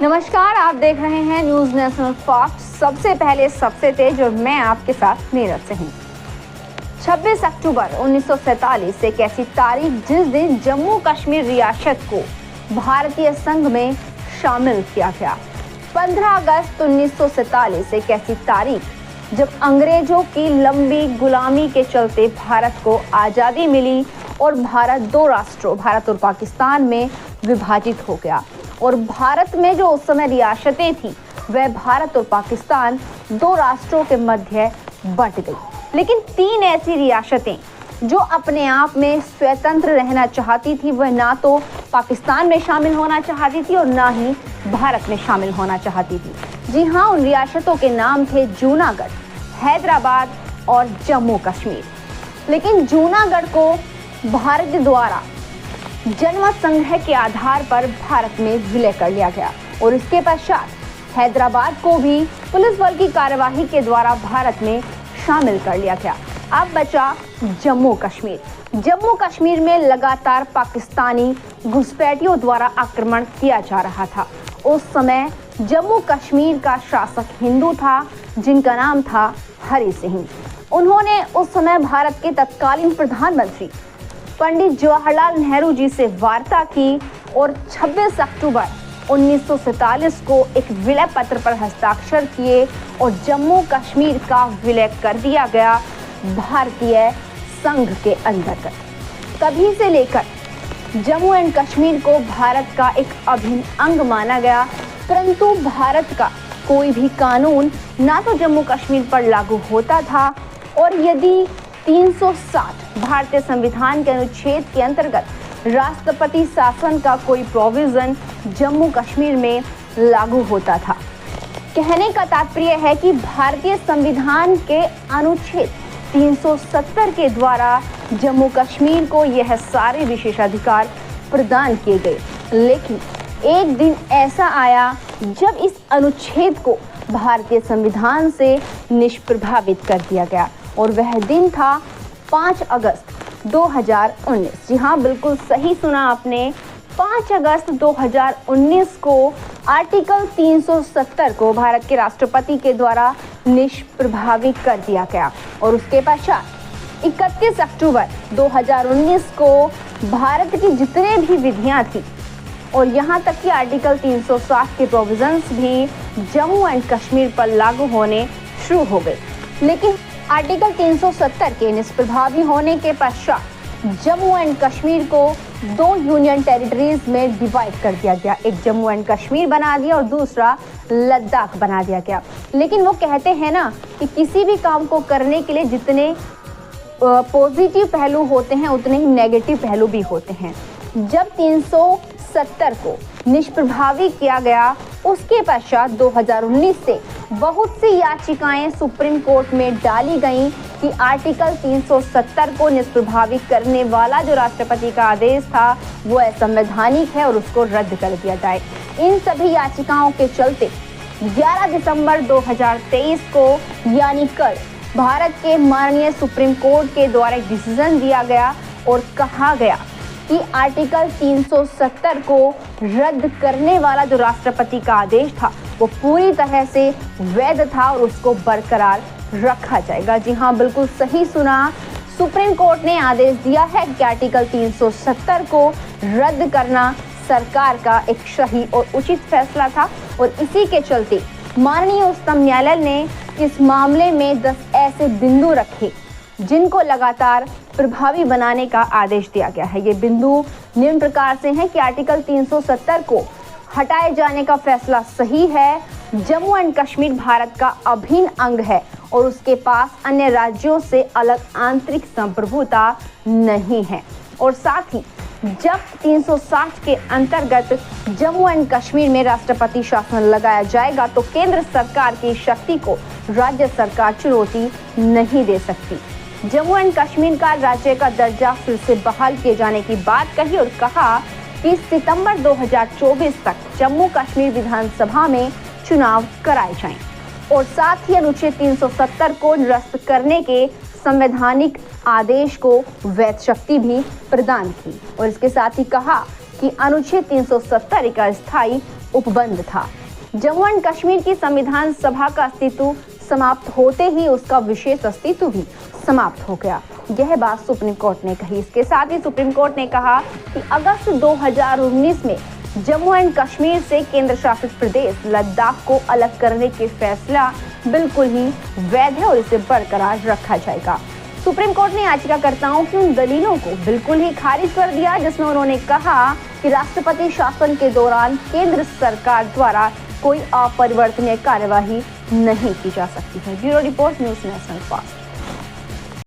नमस्कार, आप देख रहे हैं न्यूज नेशनल फास्ट। सबसे पहले सबसे तेज और मैं आपके साथ नीरज से हूँ। 26 अक्टूबर 1947 एक ऐसी तारीख जिस दिन जम्मू कश्मीर रियासत को भारतीय संघ में शामिल किया गया। 15 अगस्त 1947 एक ऐसी तारीख जब अंग्रेजों की लंबी गुलामी के चलते भारत को आज़ादी मिली और भारत दो राष्ट्रों भारत और पाकिस्तान में विभाजित हो गया। और भारत में जो उस समय रियासतें थी वह भारत और पाकिस्तान दो राष्ट्रों के मध्य बंट गई। लेकिन 3 ऐसी रियासतें जो अपने आप में स्वतंत्र रहना चाहती थी, वह ना तो पाकिस्तान में शामिल होना चाहती थी और ना ही भारत में शामिल होना चाहती थी। जी हाँ, उन रियासतों के नाम थे जूनागढ़, हैदराबाद और जम्मू कश्मीर। लेकिन जूनागढ़ को भारत द्वारा जनमत संग्रह के आधार पर भारत में विलय कर लिया गया और इसके पश्चात हैदराबाद को भी पुलिस बल की कार्यवाही के द्वारा भारत में शामिल कर लिया गया। अब बचा जम्मू कश्मीर। जम्मू कश्मीर में लगातार पाकिस्तानी घुसपैठियों द्वारा आक्रमण किया जा रहा था। उस समय जम्मू कश्मीर का शासक हिंदू था जिनका नाम था हरि सिंह। उन्होंने उस समय भारत के तत्कालीन प्रधानमंत्री पंडित जवाहरलाल नेहरू जी से वार्ता की और 26 अक्टूबर 1947 को एक विलय पत्र पर हस्ताक्षर किए और जम्मू कश्मीर का विलय कर दिया गया भारतीय संघ के अंतर्गत। तभी से लेकर जम्मू एंड कश्मीर को भारत का एक अभिन्न अंग माना गया, परंतु भारत का कोई भी कानून ना तो जम्मू कश्मीर पर लागू होता था और यदि 360 भारतीय संविधान के अनुच्छेद के अंतर्गत राष्ट्रपति शासन का कोई प्रोविजन जम्मू कश्मीर में लागू होता था। कहने का तात्पर्य है कि भारतीय संविधान के अनुच्छेद 370 के द्वारा जम्मू कश्मीर को यह सारे विशेषाधिकार प्रदान किए गए। लेकिन एक दिन ऐसा आया जब इस अनुच्छेद को भारतीय संविधान से निष्प्रभावित कर दिया गया और वह दिन था 5 अगस्त 2019। जी हाँ, बिल्कुल सही सुना आपने। 5 अगस्त 2019 को आर्टिकल 370 को भारत के राष्ट्रपति के द्वारा निष्प्रभावित कर दिया गया और उसके पश्चात 31 अक्टूबर 2019 को भारत की जितने भी विधियां थी और यहाँ तक कि आर्टिकल 360 के प्रोविजंस भी जम्मू एंड कश्मीर पर लागू होने शुरू हो गए। लेकिन आर्टिकल 370 के निष्प्रभावी होने के पश्चात जम्मू एंड कश्मीर को 2 यूनियन टेरिटरीज में डिवाइड कर दिया गया। एक जम्मू एंड कश्मीर बना दिया और दूसरा लद्दाख बना दिया गया। लेकिन वो कहते हैं ना कि किसी भी काम को करने के लिए जितने पॉजिटिव पहलू होते हैं उतने ही नेगेटिव पहलू भी होते हैं। जब 370 को निष्प्रभावी किया गया उसके पश्चात 2019 से बहुत सी याचिकाएं सुप्रीम कोर्ट में डाली गईं कि आर्टिकल 370 को निष्प्रभावी करने वाला जो राष्ट्रपति का आदेश था वो असंवैधानिक है और उसको रद्द कर दिया जाए। इन सभी याचिकाओं के चलते 11 दिसंबर 2023 को यानी कल भारत के माननीय सुप्रीम कोर्ट के द्वारा एक डिसीजन दिया गया और कहा गया कि आर्टिकल 370 को रद्द करने वाला जो राष्ट्रपति का आदेश था वो पूरी तरह से वैध था और उसको बरकरार रखा जाएगा। जी हाँ, बिल्कुल सही सुना। सुप्रीम कोर्ट ने आदेश दिया है कि आर्टिकल 370 को रद्द करना सरकार का एक सही और उचित फैसला था और इसी के चलते माननीय उच्चतम न्यायालय ने इस मामले में 10 ऐसे बिंदु रखे जिनको लगातार प्रभावी बनाने का आदेश दिया गया है। ये बिंदु निम्न प्रकार से हैं कि आर्टिकल 370 को हटाए जाने का फैसला सही है। जम्मू एंड कश्मीर भारत का अभिन्न अंग है और उसके पास अन्य राज्यों से अलग आंतरिक संप्रभुता नहीं है। और साथ ही जब 360 के अंतर्गत जम्मू एंड कश्मीर में राष्ट्रपति शासन लगाया जाएगा तो केंद्र सरकार की शक्ति को राज्य सरकार चुनौती नहीं दे सकती। जम्मू एंड कश्मीर का राज्य का दर्जा फिर से बहाल किए जाने की बात कही और कहा कि सितंबर 2024 तक जम्मू कश्मीर विधानसभा में चुनाव कराए जाएं और साथ ही अनुच्छेद 370 को निरस्त करने के संवैधानिक आदेश को वैध शक्ति भी प्रदान की और इसके साथ ही कहा कि अनुच्छेद 370 का स्थायी उपबंध था। जम्मू एंड कश्मीर की संविधान सभा का अस्तित्व समाप्त होते ही उसका विशेष अस्तित्व भी समाप्त हो गया। यह बात सुप्रीम कोर्ट ने कही। इसके साथ ही सुप्रीम कोर्ट ने कहा कि अगस्त 2019 में जम्मू एंड कश्मीर से केंद्र शासित प्रदेश लद्दाख को अलग करने के फैसला बिल्कुल ही वैध है और इसे बरकरार रखा जाएगा। सुप्रीम कोर्ट ने याचिकाकर्ताओं की उन दलीलों को बिल्कुल ही खारिज कर दिया जिसमें उन्होंने कहा कि राष्ट्रपति शासन के दौरान केंद्र सरकार द्वारा कोई अपरिवर्तनीय कार्यवाही नहीं की जा सकती है। Bureau report, news national fast.